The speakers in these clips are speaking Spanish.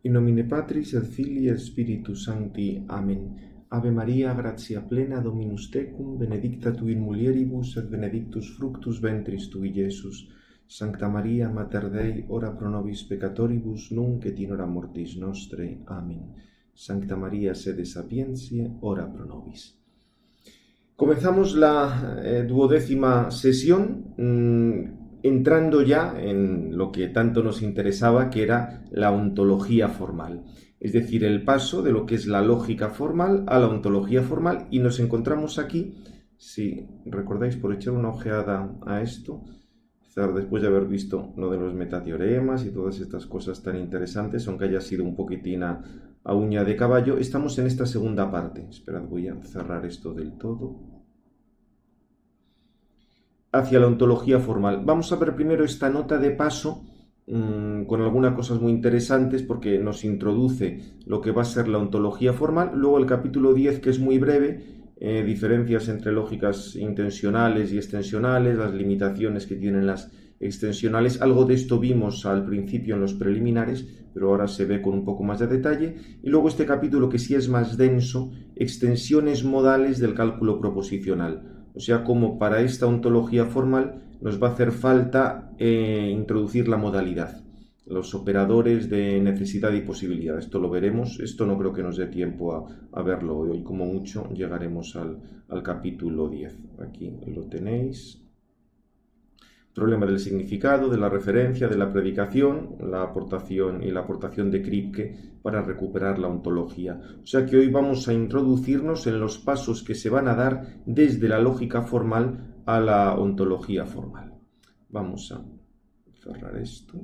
In nomine Patris et Filii et Spiritus Sancti. Amen. Ave Maria, gratia plena, Dominus tecum, benedicta tu in mulieribus, et benedictus fructus ventris tui, Iesus. Sancta Maria, Mater Dei, ora pro nobis peccatoribus, nunc et in hora mortis nostre. Amen. Sancta Maria, sede sapientiae, ora pro nobis. Comenzamos la 12ª sesión, entrando ya en lo que tanto nos interesaba, que era la ontología formal. Es decir, el paso de lo que es la lógica formal a la ontología formal, y nos encontramos aquí, si recordáis, por echar una ojeada a esto, después de haber visto lo de los metateoremas y todas estas cosas tan interesantes, aunque haya sido un poquitín a uña de caballo, estamos en esta segunda parte. Esperad, voy a cerrar esto del todo. Hacia la ontología formal. Vamos a ver primero esta nota de paso con algunas cosas muy interesantes, porque nos introduce lo que va a ser la ontología formal. Luego el capítulo 10, que es muy breve, diferencias entre lógicas intensionales y extensionales, las limitaciones que tienen las extensionales. Algo de esto vimos al principio en los preliminares, pero ahora se ve con un poco más de detalle. Y luego este capítulo, que sí es más denso, extensiones modales del cálculo proposicional. O sea, como para esta ontología formal nos va a hacer falta introducir la modalidad, los operadores de necesidad y posibilidad. Esto lo veremos, esto no creo que nos dé tiempo a verlo hoy, como mucho llegaremos al capítulo 10. Aquí lo tenéis. Problema del significado, de la referencia, de la predicación, la aportación de Kripke para recuperar la ontología. O sea que hoy vamos a introducirnos en los pasos que se van a dar desde la lógica formal a la ontología formal. Vamos a cerrar esto.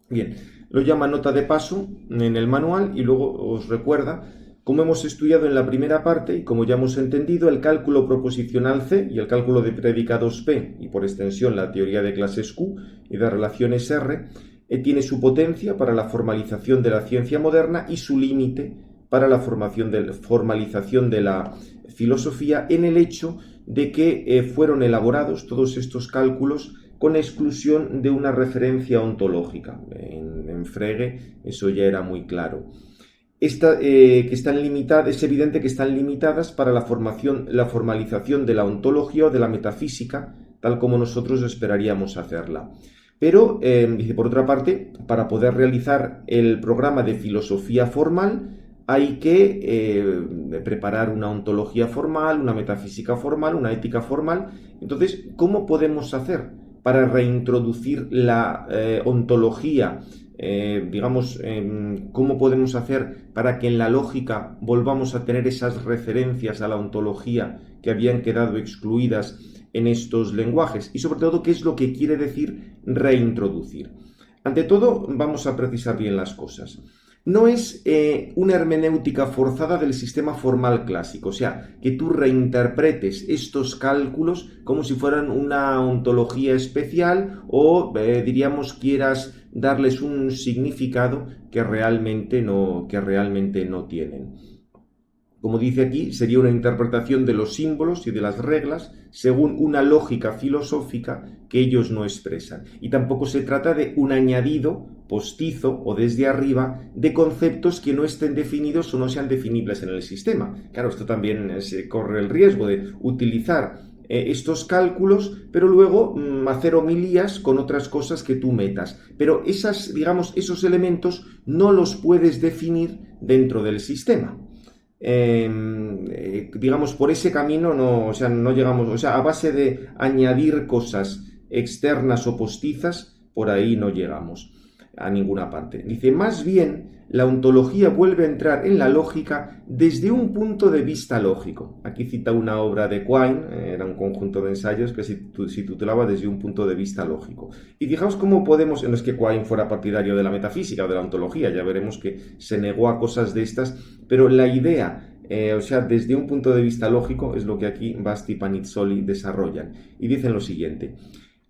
Bien, lo llama nota de paso en el manual y luego os recuerda, como hemos estudiado en la primera parte y como ya hemos entendido, el cálculo proposicional C y el cálculo de predicados P, y por extensión la teoría de clases Q y de relaciones R, tiene su potencia para la formalización de la ciencia moderna y su límite para la formalización de la filosofía, en el hecho de que fueron elaborados todos estos cálculos con exclusión de una referencia ontológica. En Frege eso ya era muy claro. Es evidente que están limitadas para la formalización de la ontología o de la metafísica, tal como nosotros esperaríamos hacerla. Pero, dice, por otra parte, para poder realizar el programa de filosofía formal, hay que preparar una ontología formal, una metafísica formal, una ética formal. Entonces, ¿cómo podemos hacer para reintroducir la ontología? ¿Cómo podemos hacer para que en la lógica volvamos a tener esas referencias a la ontología que habían quedado excluidas en estos lenguajes? Y sobre todo, ¿qué es lo que quiere decir reintroducir? Ante todo, vamos a precisar bien las cosas. No es una hermenéutica forzada del sistema formal clásico, o sea, que tú reinterpretes estos cálculos como si fueran una ontología especial o, diríamos, quieras darles un significado que realmente no tienen. Como dice aquí, sería una interpretación de los símbolos y de las reglas según una lógica filosófica que ellos no expresan. Y tampoco se trata de un añadido postizo o desde arriba de conceptos que no estén definidos o no sean definibles en el sistema. Claro, esto también se corre el riesgo de utilizar estos cálculos, pero luego hacer homilías con otras cosas que tú metas. Pero esos elementos no los puedes definir dentro del sistema. Por ese camino no llegamos, a base de añadir cosas externas o postizas, por ahí no llegamos a ninguna parte. Dice, más bien, la ontología vuelve a entrar en la lógica desde un punto de vista lógico. Aquí cita una obra de Quine, era un conjunto de ensayos que se titulaba Desde un punto de vista lógico. Y fijaos cómo podemos, no es que Quine fuera partidario de la metafísica o de la ontología, ya veremos que se negó a cosas de estas, pero la idea, desde un punto de vista lógico, es lo que aquí Basti y Panizzoli desarrollan. Y dicen lo siguiente: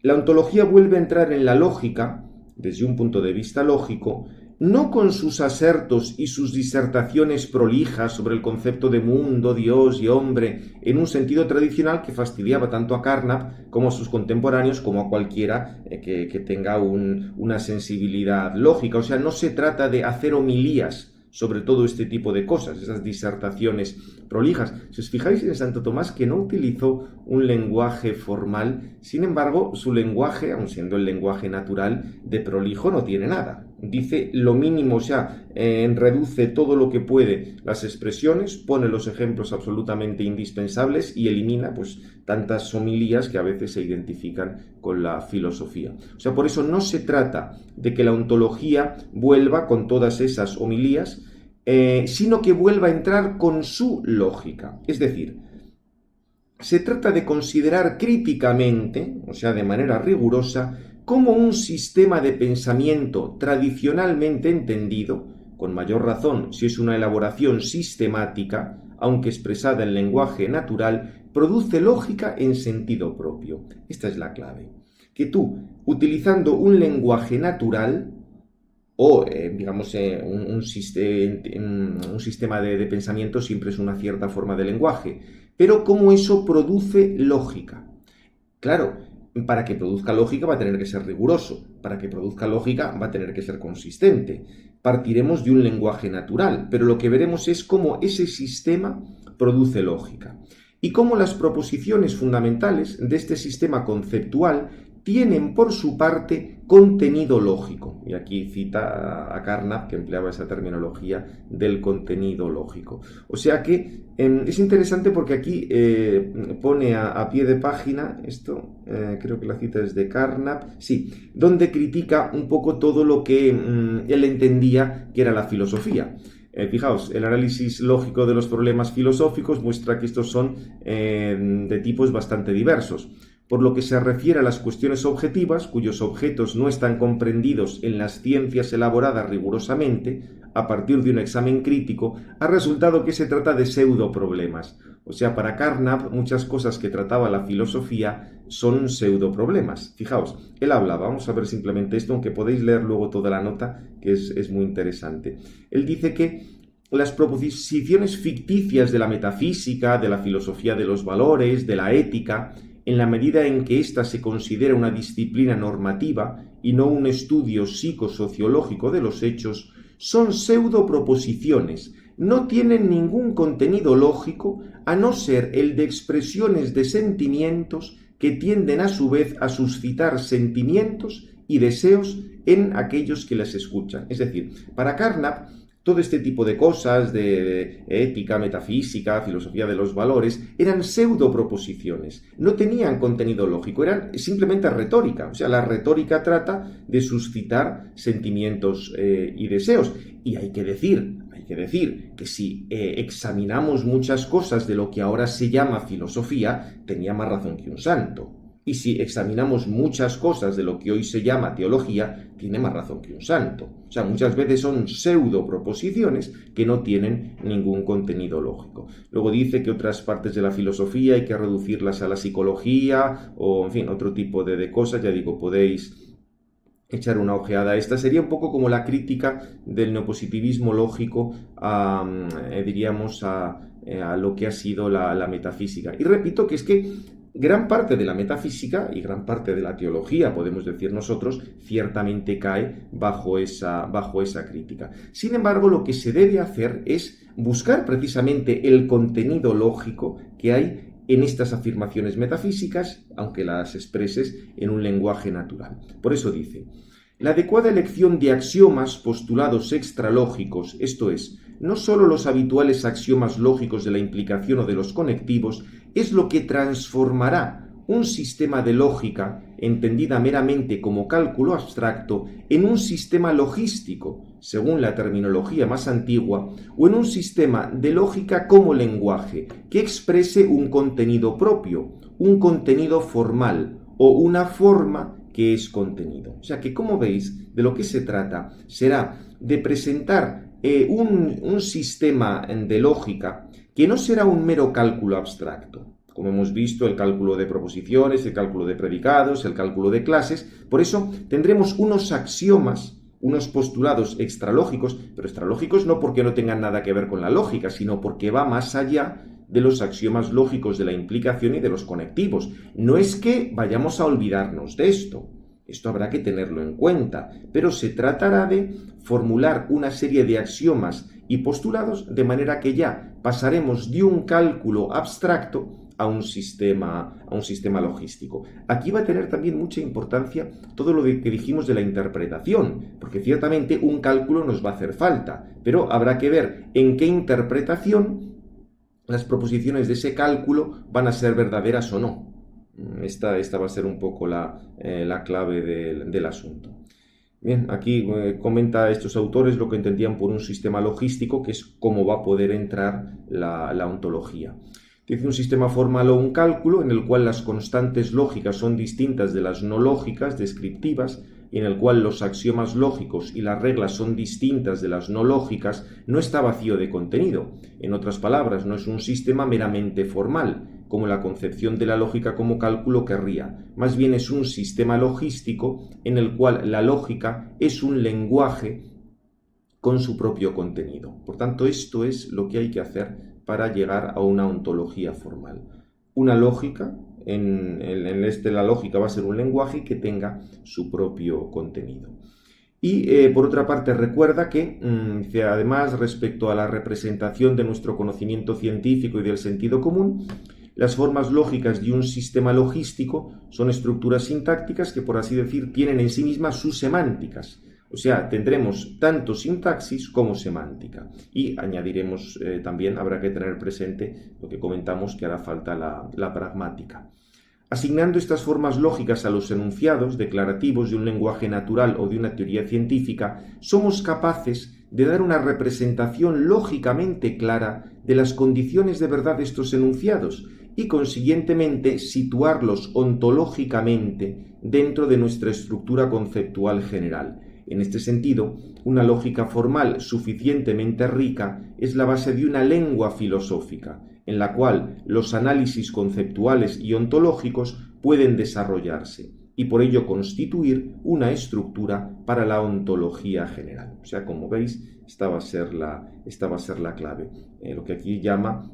la ontología vuelve a entrar en la lógica desde un punto de vista lógico, no con sus asertos y sus disertaciones prolijas sobre el concepto de mundo, Dios y hombre, en un sentido tradicional que fastidiaba tanto a Carnap como a sus contemporáneos, como a cualquiera que tenga una sensibilidad lógica. O sea, no se trata de hacer homilías sobre todo este tipo de cosas, esas disertaciones prolijas. Si os fijáis en Santo Tomás, que no utilizó un lenguaje formal, sin embargo, su lenguaje, aun siendo el lenguaje natural, de prolijo no tiene nada. Dice lo mínimo, o sea, reduce todo lo que puede las expresiones, pone los ejemplos absolutamente indispensables y elimina pues tantas homilías que a veces se identifican con la filosofía. O sea, por eso no se trata de que la ontología vuelva con todas esas homilías, sino que vuelva a entrar con su lógica. Es decir, se trata de considerar críticamente, o sea, de manera rigurosa, como un sistema de pensamiento tradicionalmente entendido, con mayor razón si es una elaboración sistemática, aunque expresada en lenguaje natural, produce lógica en sentido propio. Esta es la clave. Que tú, utilizando un lenguaje natural, o digamos un sistema de pensamiento siempre es una cierta forma de lenguaje, pero cómo eso produce lógica. Claro, para que produzca lógica va a tener que ser riguroso, para que produzca lógica va a tener que ser consistente. Partiremos de un lenguaje natural, pero lo que veremos es cómo ese sistema produce lógica y cómo las proposiciones fundamentales de este sistema conceptual tienen por su parte contenido lógico. Y aquí cita a Carnap, que empleaba esa terminología del contenido lógico. O sea que es interesante porque aquí pone a pie de página, esto creo que la cita es de Carnap, sí, donde critica un poco todo lo que él entendía que era la filosofía. Fijaos, el análisis lógico de los problemas filosóficos muestra que estos son de tipos bastante diversos. Por lo que se refiere a las cuestiones objetivas, cuyos objetos no están comprendidos en las ciencias elaboradas rigurosamente, a partir de un examen crítico, ha resultado que se trata de pseudoproblemas. O sea, para Carnap, muchas cosas que trataba la filosofía son pseudoproblemas. Fijaos, él habla, vamos a ver simplemente esto, aunque podéis leer luego toda la nota, que es muy interesante. Él dice que las proposiciones ficticias de la metafísica, de la filosofía de los valores, de la ética, en la medida en que ésta se considera una disciplina normativa y no un estudio psicosociológico de los hechos, son pseudoproposiciones, no tienen ningún contenido lógico a no ser el de expresiones de sentimientos que tienden a su vez a suscitar sentimientos y deseos en aquellos que las escuchan. Es decir, para Carnap, todo este tipo de cosas, de ética, metafísica, filosofía de los valores, eran pseudoproposiciones, no tenían contenido lógico, eran simplemente retórica. O sea, la retórica trata de suscitar sentimientos y deseos. Y hay que decir que si examinamos muchas cosas de lo que ahora se llama filosofía, tenía más razón que un santo. Y si examinamos muchas cosas de lo que hoy se llama teología, tiene más razón que un santo. O sea, muchas veces son pseudoproposiciones que no tienen ningún contenido lógico. Luego dice que otras partes de la filosofía hay que reducirlas a la psicología o, en fin, otro tipo de cosas. Ya digo, podéis echar una ojeada. Esta sería un poco como la crítica del neopositivismo lógico diríamos, a lo que ha sido la metafísica. Y repito que es que gran parte de la metafísica y gran parte de la teología, podemos decir nosotros, ciertamente cae bajo esa crítica. Sin embargo, lo que se debe hacer es buscar precisamente el contenido lógico que hay en estas afirmaciones metafísicas, aunque las expreses en un lenguaje natural. Por eso dice: la adecuada elección de axiomas postulados extralógicos, esto es, no sólo los habituales axiomas lógicos de la implicación o de los conectivos, es lo que transformará un sistema de lógica, entendida meramente como cálculo abstracto, en un sistema logístico, según la terminología más antigua, o en un sistema de lógica como lenguaje, que exprese un contenido propio, un contenido formal, o una forma que es contenido. O sea que, como veis, de lo que se trata será de presentar un sistema de lógica que no será un mero cálculo abstracto. Como hemos visto, el cálculo de proposiciones, el cálculo de predicados, el cálculo de clases. Por eso tendremos unos axiomas unos postulados extralógicos, pero extralógicos no porque no tengan nada que ver con la lógica, sino porque va más allá de los axiomas lógicos de la implicación y de los conectivos. No es que vayamos a olvidarnos de esto. Esto habrá que tenerlo en cuenta, pero se tratará de formular una serie de axiomas y postulados de manera que ya pasaremos de un cálculo abstracto a un sistema logístico. Aquí va a tener también mucha importancia todo lo que dijimos de la interpretación, porque ciertamente un cálculo nos va a hacer falta, pero habrá que ver en qué interpretación las proposiciones de ese cálculo van a ser verdaderas o no. Esta va a ser un poco la clave del asunto. Bien, aquí comenta estos autores lo que entendían por un sistema logístico, que es cómo va a poder entrar la ontología. Dice un sistema formal o un cálculo en el cual las constantes lógicas son distintas de las no lógicas, descriptivas, y en el cual los axiomas lógicos y las reglas son distintas de las no lógicas, no está vacío de contenido. En otras palabras, no es un sistema meramente formal, como la concepción de la lógica como cálculo querría. Más bien es un sistema logístico en el cual la lógica es un lenguaje con su propio contenido. Por tanto, esto es lo que hay que hacer para llegar a una ontología formal. Una lógica, la lógica va a ser un lenguaje que tenga su propio contenido. Y por otra parte recuerda que además respecto a la representación de nuestro conocimiento científico y del sentido común, las formas lógicas de un sistema logístico son estructuras sintácticas que, por así decir, tienen en sí mismas sus semánticas. O sea, tendremos tanto sintaxis como semántica. Y añadiremos también, habrá que tener presente lo que comentamos, que hará falta la pragmática. Asignando estas formas lógicas a los enunciados declarativos de un lenguaje natural o de una teoría científica, somos capaces de dar una representación lógicamente clara de las condiciones de verdad de estos enunciados y, consiguientemente, situarlos ontológicamente dentro de nuestra estructura conceptual general. En este sentido, una lógica formal suficientemente rica es la base de una lengua filosófica, en la cual los análisis conceptuales y ontológicos pueden desarrollarse y por ello constituir una estructura para la ontología general. O sea, como veis, esta va a ser la clave. Lo que aquí llama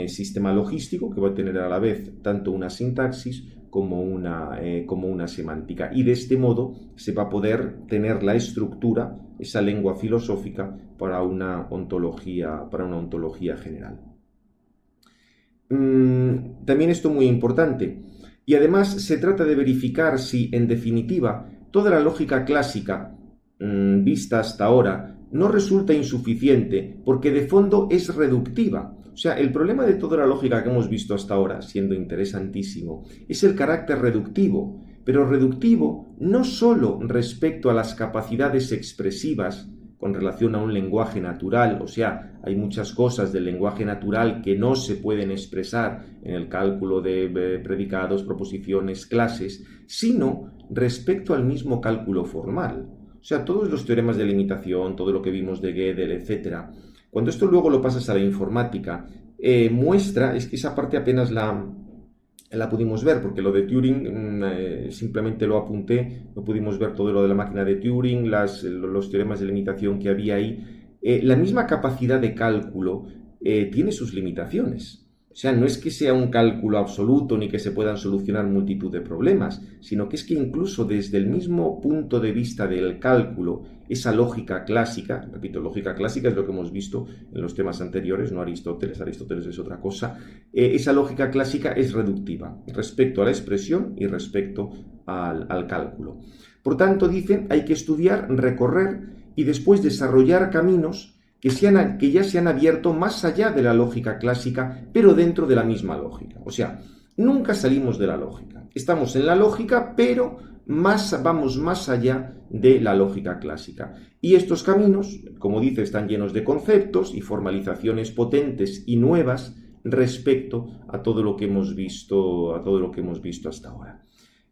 sistema logístico, que va a tener a la vez tanto una sintaxis como una semántica. Y de este modo se va a poder tener la estructura, esa lengua filosófica, para una ontología general. También esto muy importante. Y además se trata de verificar si, en definitiva, toda la lógica clásica vista hasta ahora no resulta insuficiente porque de fondo es reductiva. O sea, el problema de toda la lógica que hemos visto hasta ahora, siendo interesantísimo, es el carácter reductivo, pero reductivo no solo respecto a las capacidades expresivas con relación a un lenguaje natural, o sea, hay muchas cosas del lenguaje natural que no se pueden expresar en el cálculo de predicados, proposiciones, clases, sino respecto al mismo cálculo formal. O sea, todos los teoremas de limitación, todo lo que vimos de Gödel, etc. Cuando esto luego lo pasas a la informática, muestra, es que esa parte apenas la pudimos ver, porque lo de Turing simplemente lo apunté, no pudimos ver todo lo de la máquina de Turing, los teoremas de limitación que había ahí. La misma capacidad de cálculo tiene sus limitaciones. O sea, no es que sea un cálculo absoluto ni que se puedan solucionar multitud de problemas, sino que es que incluso desde el mismo punto de vista del cálculo, esa lógica clásica, repito, lógica clásica es lo que hemos visto en los temas anteriores, no Aristóteles es otra cosa, esa lógica clásica es reductiva respecto a la expresión y respecto al cálculo. Por tanto, dicen, hay que estudiar, recorrer y después desarrollar caminos que ya se han abierto más allá de la lógica clásica, pero dentro de la misma lógica. O sea, nunca salimos de la lógica. Estamos en la lógica, pero vamos más allá de la lógica clásica. Y estos caminos, como dice, están llenos de conceptos y formalizaciones potentes y nuevas respecto a todo lo que hemos visto, hasta ahora.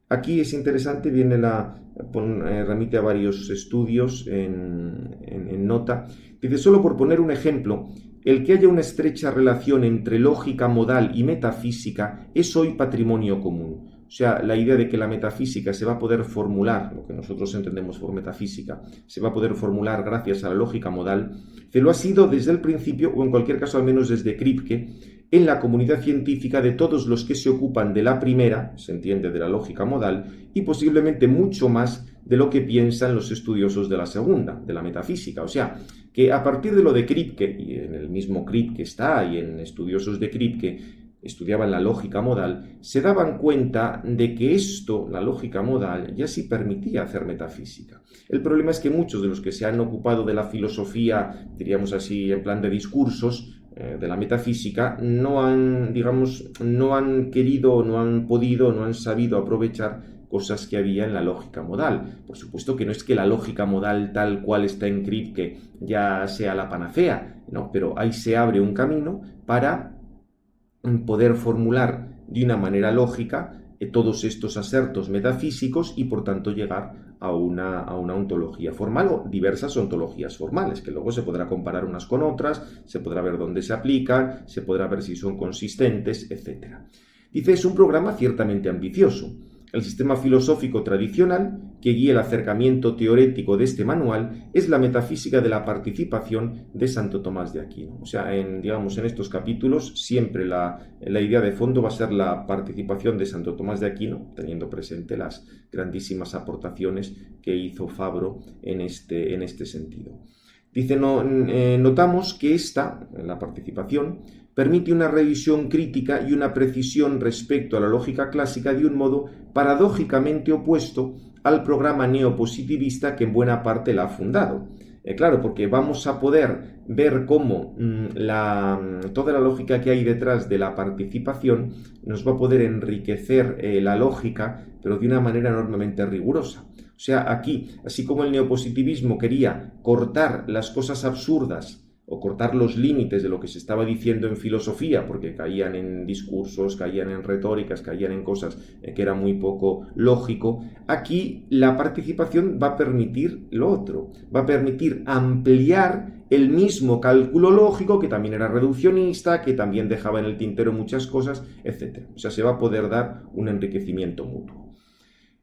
Aquí es interesante, remite a varios estudios en nota. Dice, solo por poner un ejemplo, el que haya una estrecha relación entre lógica modal y metafísica es hoy patrimonio común. o sea, la idea de que la metafísica se va a poder formular, lo que nosotros entendemos por metafísica, se va a poder formular gracias a la lógica modal, que lo ha sido desde el principio, o en cualquier caso al menos desde Kripke, en la comunidad científica de todos los que se ocupan de la primera, se entiende de la lógica modal, y posiblemente mucho más de lo que piensan los estudiosos de la segunda, de la metafísica. O sea, que a partir de lo de Kripke, y en el mismo Kripke está, y en estudiosos de Kripke, estudiaban la lógica modal, se daban cuenta de que esto, la lógica modal, ya sí permitía hacer metafísica. El problema es que muchos de los que se han ocupado de la filosofía, diríamos así, en plan de discursos, de la metafísica, no han, digamos, no han querido, no han podido, no han sabido aprovechar cosas que había en la lógica modal. Por supuesto que no es que la lógica modal tal cual está en Kripke ya sea la panacea, ¿no? Pero ahí se abre un camino para poder formular de una manera lógica todos estos asertos metafísicos y por tanto llegar a una ontología formal o diversas ontologías formales, que luego se podrá comparar unas con otras, se podrá ver dónde se aplican, se podrá ver si son consistentes, etc. Dice, es un programa ciertamente ambicioso. El sistema filosófico tradicional que guía el acercamiento teórico de este manual es la metafísica de la participación de Santo Tomás de Aquino. O sea, digamos, en estos capítulos siempre la idea de fondo va a ser la participación de Santo Tomás de Aquino, teniendo presente las grandísimas aportaciones que hizo Fabro en este sentido. Dice, notamos que la participación, permite una revisión crítica y una precisión respecto a la lógica clásica de un modo paradójicamente opuesto al programa neopositivista que en buena parte la ha fundado. Claro, porque vamos a poder ver cómo toda la lógica que hay detrás de la participación nos va a poder enriquecer la lógica, pero de una manera enormemente rigurosa. O sea, aquí, así como el neopositivismo quería cortar las cosas absurdas o cortar los límites de lo que se estaba diciendo en filosofía, porque caían en discursos, caían en retóricas, caían en cosas que era muy poco lógico, aquí la participación va a permitir lo otro, va a permitir ampliar el mismo cálculo lógico, que también era reduccionista, que también dejaba en el tintero muchas cosas, etc. O sea, se va a poder dar un enriquecimiento mutuo.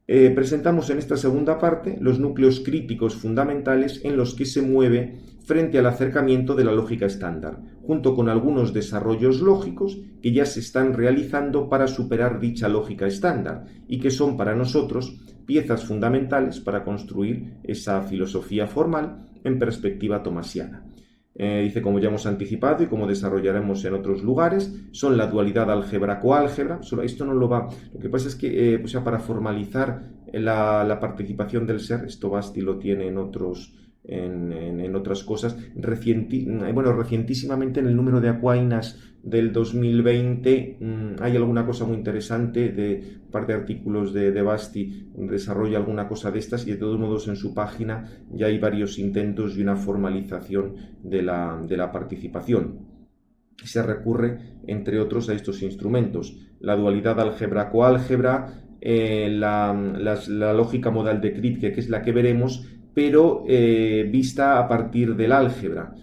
Presentamos en esta segunda parte los núcleos críticos fundamentales en los que se mueve frente al acercamiento de la lógica estándar, junto con algunos desarrollos lógicos que ya se están realizando para superar dicha lógica estándar y que son para nosotros piezas fundamentales para construir esa filosofía formal en perspectiva tomasiana. Dice, como ya hemos anticipado y como desarrollaremos en otros lugares, son la dualidad álgebra-coálgebra. Esto no lo va. Lo que pasa es que, para formalizar la participación del ser, esto Basti lo tiene en otras cosas. Recientísimamente en el número de Aquinas del 2020 hay alguna cosa muy interesante de un par de artículos de Basti, desarrolla alguna cosa de estas y de todos modos en su página ya hay varios intentos de una formalización de la participación. Se recurre, entre otros, a estos instrumentos: la dualidad álgebra-coálgebra, la lógica modal de Kripke, que es la que veremos, pero vista a partir del álgebra.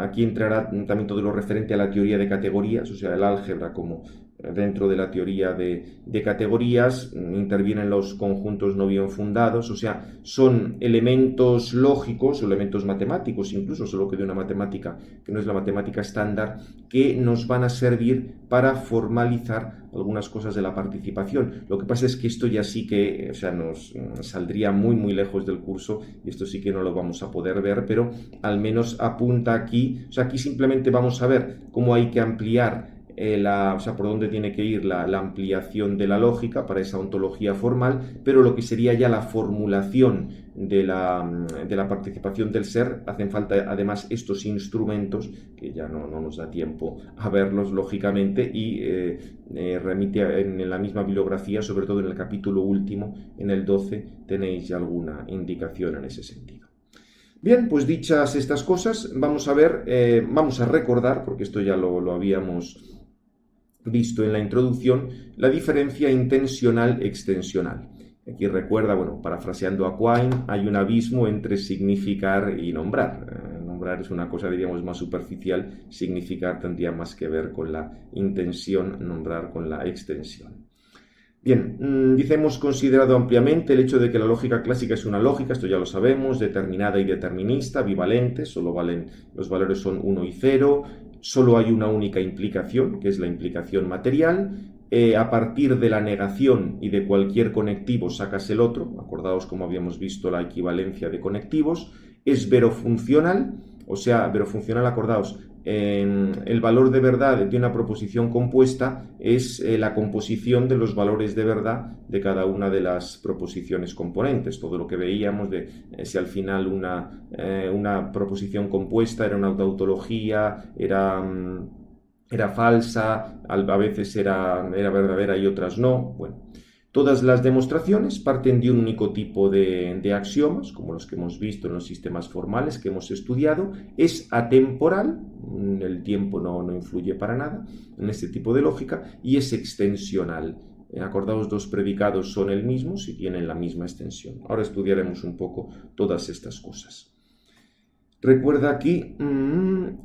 Aquí entrará también todo lo referente a la teoría de categorías, o sea, el álgebra como dentro de la teoría de categorías, intervienen los conjuntos no bien fundados, o sea, son elementos lógicos, o elementos matemáticos, incluso solo que de una matemática que no es la matemática estándar, que nos van a servir para formalizar algunas cosas de la participación. Lo que pasa es que esto ya sí que, nos saldría muy muy lejos del curso y esto sí que no lo vamos a poder ver, pero al menos apunta aquí, aquí simplemente vamos a ver cómo hay que ampliar por dónde tiene que ir la ampliación de la lógica para esa ontología formal, pero lo que sería ya la formulación de la participación del ser, hacen falta además estos instrumentos, que ya no nos da tiempo a verlos lógicamente, y remite en la misma bibliografía, sobre todo en el capítulo último, en el 12, tenéis ya alguna indicación en ese sentido. Bien, pues dichas estas cosas, vamos a recordar, porque esto ya lo habíamos visto en la introducción, la diferencia intensional-extensional. Aquí recuerda, parafraseando a Quine, hay un abismo entre significar y nombrar. Nombrar es una cosa, diríamos, más superficial, significar tendría más que ver con la intención, nombrar con la extensión. Bien, dice, hemos considerado ampliamente el hecho de que la lógica clásica es una lógica, esto ya lo sabemos, determinada y determinista, bivalente, solo valen, los valores son 1 y 0, solo hay una única implicación, que es la implicación material. A partir de la negación y de cualquier conectivo sacas el otro, acordaos como habíamos visto la equivalencia de conectivos, es verofuncional, o sea, verofuncional, acordaos, el valor de verdad de una proposición compuesta es la composición de los valores de verdad de cada una de las proposiciones componentes. Todo lo que veíamos de si al final una proposición compuesta era una tautología, era falsa, a veces era verdadera y otras no. Bueno, todas las demostraciones parten de un único tipo de axiomas, como los que hemos visto en los sistemas formales que hemos estudiado. Es atemporal, el tiempo no influye para nada en este tipo de lógica, y es extensional. Acordaos, dos predicados son el mismo si tienen la misma extensión. Ahora estudiaremos un poco todas estas cosas. Recuerda aquí,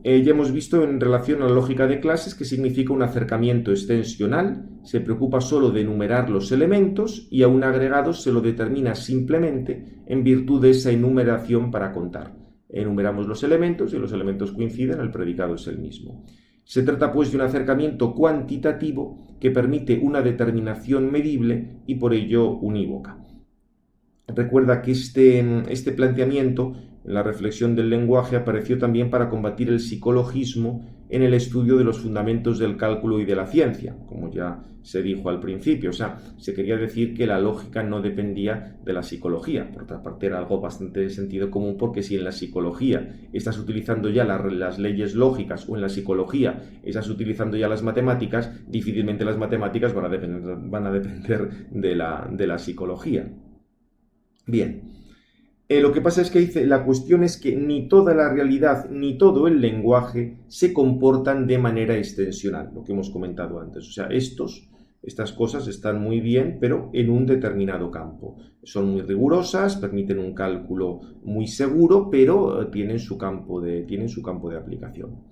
ya hemos visto en relación a la lógica de clases que significa un acercamiento extensional, se preocupa solo de enumerar los elementos y a un agregado se lo determina simplemente en virtud de esa enumeración para contar. Enumeramos los elementos y los elementos coinciden, el predicado es el mismo. Se trata pues de un acercamiento cuantitativo que permite una determinación medible y por ello unívoca. Recuerda que este planteamiento en la reflexión del lenguaje apareció también para combatir el psicologismo en el estudio de los fundamentos del cálculo y de la ciencia, como ya se dijo al principio. O sea, se quería decir que la lógica no dependía de la psicología. Por otra parte, era algo bastante de sentido común, porque si en la psicología estás utilizando ya las leyes lógicas o en la psicología estás utilizando ya las matemáticas, difícilmente las matemáticas van a depender de la psicología. Bien, lo que pasa es que dice, la cuestión es que ni toda la realidad ni todo el lenguaje se comportan de manera extensional, lo que hemos comentado antes. O sea, estas cosas están muy bien, pero en un determinado campo. Son muy rigurosas, permiten un cálculo muy seguro, pero tienen su campo de aplicación.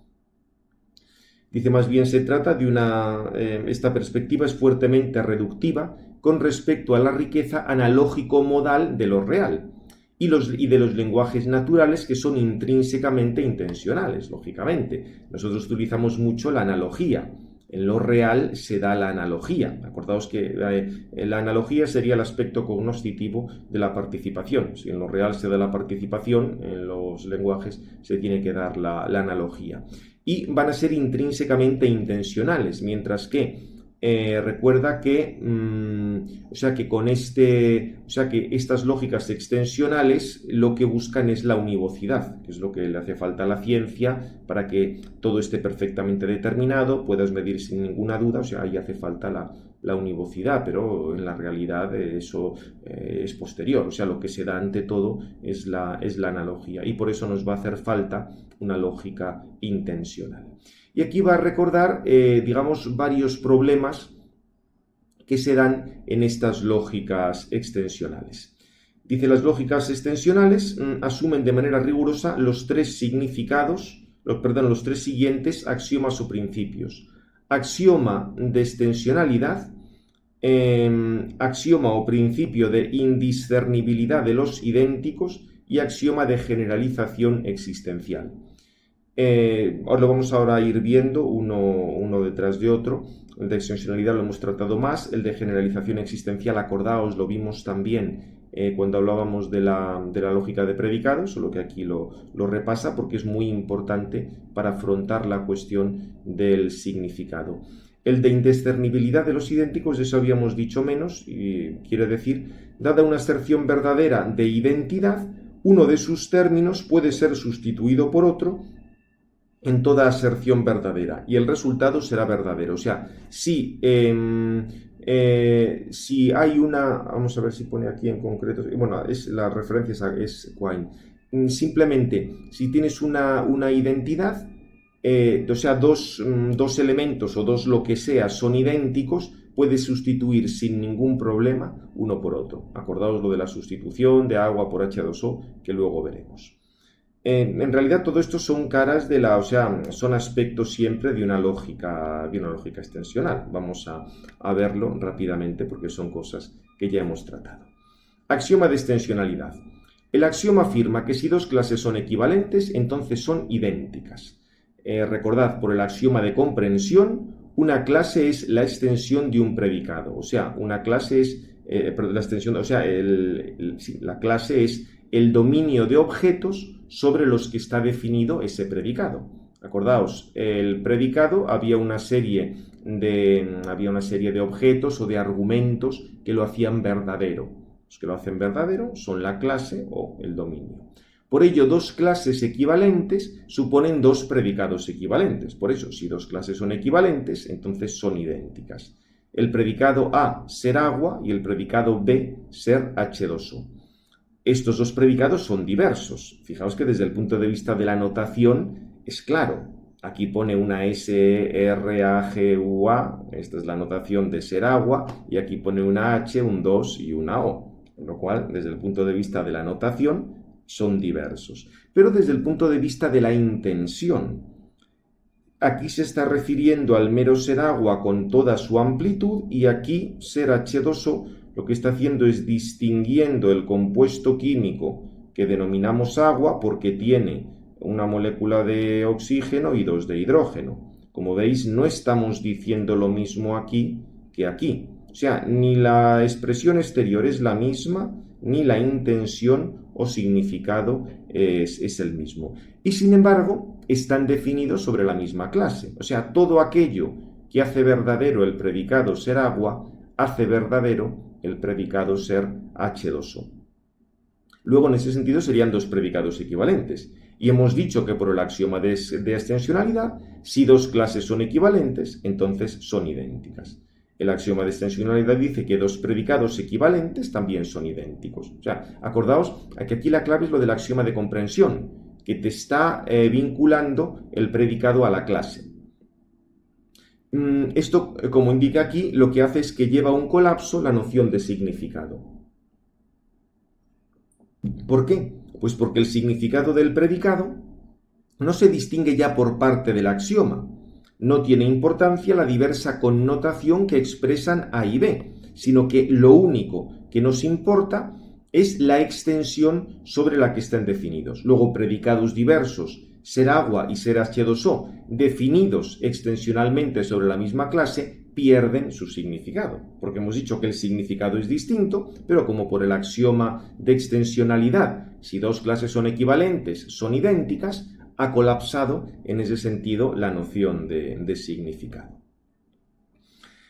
Dice, más bien se trata de esta perspectiva es fuertemente reductiva con respecto a la riqueza analógico-modal de lo real y de los lenguajes naturales, que son intrínsecamente intencionales, lógicamente. Nosotros utilizamos mucho la analogía. En lo real se da la analogía. Acordaos que la analogía sería el aspecto cognoscitivo de la participación. Si en lo real se da la participación, en los lenguajes se tiene que dar la analogía. Y van a ser intrínsecamente intencionales, mientras que recuerda que, que estas lógicas extensionales lo que buscan es la univocidad, que es lo que le hace falta a la ciencia para que todo esté perfectamente determinado, puedas medir sin ninguna duda. O sea, ahí hace falta la univocidad, pero en la realidad eso es posterior. O sea, lo que se da ante todo es la analogía, y por eso nos va a hacer falta una lógica intencional. Y aquí va a recordar, digamos, varios problemas que se dan en estas lógicas extensionales. Dice, las lógicas extensionales asumen de manera rigurosa los tres siguientes axiomas o principios. Axioma de extensionalidad, axioma o principio de indiscernibilidad de los idénticos y axioma de generalización existencial. Os lo vamos ahora a ir viendo uno detrás de otro. El de extensionalidad lo hemos tratado más, el de generalización existencial, acordaos, lo vimos también cuando hablábamos de la lógica de predicados, solo que aquí lo repasa porque es muy importante para afrontar la cuestión del significado. El de indiscernibilidad de los idénticos, eso habíamos dicho menos, y quiere decir, dada una aserción verdadera de identidad, uno de sus términos puede ser sustituido por otro en toda aserción verdadera, y el resultado será verdadero. O sea, si hay vamos a ver si pone aquí en concreto, bueno, la referencia es Quine. Simplemente, si tienes una identidad, o sea, dos elementos o dos lo que sea son idénticos, puedes sustituir sin ningún problema uno por otro. Acordaos lo de la sustitución de agua por H2O, que luego veremos. En realidad todo esto son caras de la, o sea, son aspectos siempre de una lógica extensional. Vamos a verlo rápidamente porque son cosas que ya hemos tratado. Axioma de extensionalidad. El axioma afirma que si dos clases son equivalentes, entonces son idénticas. Recordad, por el axioma de comprensión, una clase es la extensión de un predicado. O sea, una clase es la extensión, o sea, la clase es el dominio de objetos sobre los que está definido ese predicado. Acordaos, el predicado había una serie de objetos o de argumentos que lo hacían verdadero. Los que lo hacen verdadero son la clase o el dominio. Por ello, dos clases equivalentes suponen dos predicados equivalentes. Por eso, si dos clases son equivalentes, entonces son idénticas. El predicado A, ser agua, y el predicado B, ser H2O. Estos dos predicados son diversos. Fijaos que desde el punto de vista de la notación es claro. Aquí pone una S, R, A, G, U, A. Esta es la notación de ser agua. Y aquí pone una H, un 2 y una O. Con lo cual, desde el punto de vista de la notación, son diversos. Pero desde el punto de vista de la intención, aquí se está refiriendo al mero ser agua con toda su amplitud y aquí ser H2O lo que está haciendo es distinguiendo el compuesto químico que denominamos agua porque tiene una molécula de oxígeno y dos de hidrógeno. Como veis, no estamos diciendo lo mismo aquí que aquí. O sea, ni la expresión exterior es la misma, ni la intención o significado es el mismo. Y sin embargo, están definidos sobre la misma clase. O sea, todo aquello que hace verdadero el predicado ser agua, hace verdadero el predicado ser H2O. Luego, en ese sentido, serían dos predicados equivalentes. Y hemos dicho que por el axioma de extensionalidad, si dos clases son equivalentes, entonces son idénticas. El axioma de extensionalidad dice que dos predicados equivalentes también son idénticos. O sea, acordaos que aquí la clave es lo del axioma de comprensión, que te está vinculando el predicado a la clase. Esto, como indica aquí, lo que hace es que lleva a un colapso la noción de significado. ¿Por qué? Pues porque el significado del predicado no se distingue ya por parte del axioma. No tiene importancia la diversa connotación que expresan A y B, sino que lo único que nos importa es la extensión sobre la que están definidos. Luego, predicados diversos, ser agua y ser H2O, definidos extensionalmente sobre la misma clase, pierden su significado, porque hemos dicho que el significado es distinto, pero como por el axioma de extensionalidad, si dos clases son equivalentes, son idénticas, ha colapsado en ese sentido la noción de significado.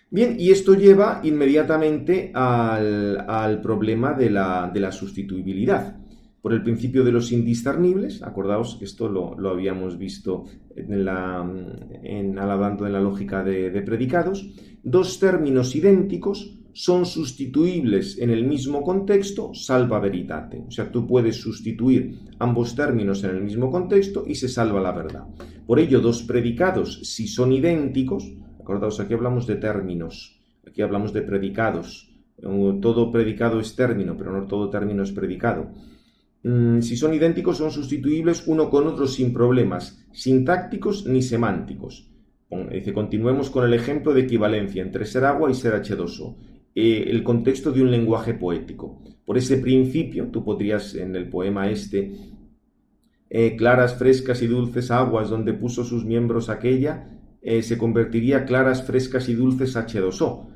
Bien, y esto lleva inmediatamente al problema de la sustituibilidad. Por el principio de los indiscernibles, acordaos que esto lo habíamos visto hablando de la lógica de predicados, dos términos idénticos son sustituibles en el mismo contexto, salva veritate. O sea, tú puedes sustituir ambos términos en el mismo contexto y se salva la verdad. Por ello, dos predicados, si son idénticos, acordaos, aquí hablamos de términos, aquí hablamos de predicados. Todo predicado es término, pero no todo término es predicado. Si son idénticos, son sustituibles uno con otro sin problemas sintácticos ni semánticos. Dice, continuemos con el ejemplo de equivalencia entre ser agua y ser H2O. El contexto de un lenguaje poético. Por ese principio, tú podrías en el poema claras, frescas y dulces aguas donde puso sus miembros aquella, se convertiría claras, frescas y dulces H2O.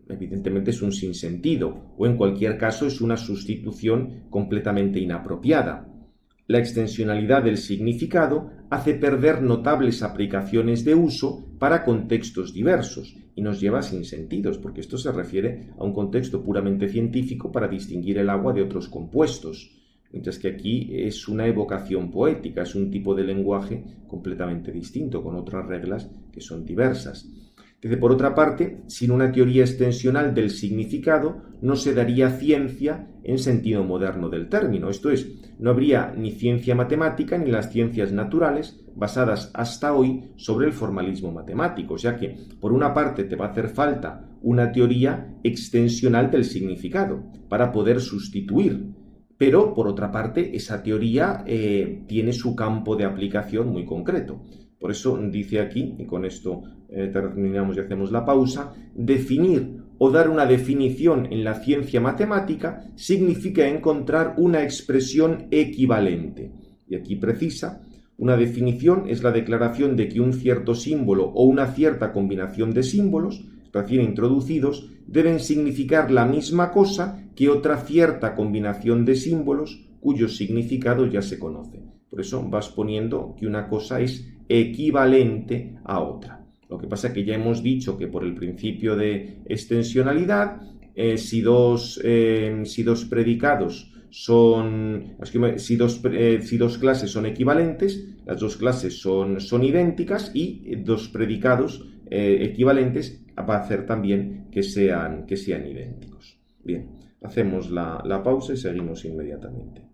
Evidentemente es un sinsentido, o en cualquier caso es una sustitución completamente inapropiada. La extensionalidad del significado hace perder notables aplicaciones de uso para contextos diversos y nos lleva a sinsentidos, porque esto se refiere a un contexto puramente científico para distinguir el agua de otros compuestos, mientras que aquí es una evocación poética, es un tipo de lenguaje completamente distinto, con otras reglas que son diversas. Por otra parte, sin una teoría extensional del significado, no se daría ciencia en sentido moderno del término. Esto es, no habría ni ciencia matemática ni las ciencias naturales basadas hasta hoy sobre el formalismo matemático. O sea que, por una parte, te va a hacer falta una teoría extensional del significado para poder sustituir Pero, por otra parte, esa teoría tiene su campo de aplicación muy concreto. Por eso dice aquí, y con esto terminamos y hacemos la pausa, definir o dar una definición en la ciencia matemática significa encontrar una expresión equivalente. Y aquí precisa, una definición es la declaración de que un cierto símbolo o una cierta combinación de símbolos recién introducidos deben significar la misma cosa que otra cierta combinación de símbolos cuyo significado ya se conoce. Por eso vas poniendo que una cosa es equivalente a otra. Lo que pasa es que ya hemos dicho que por el principio de extensionalidad, si dos predicados son, si dos clases son equivalentes, las dos clases son idénticas y dos predicados equivalentes va a hacer también que sean idénticos. Bien, hacemos la pausa y seguimos inmediatamente.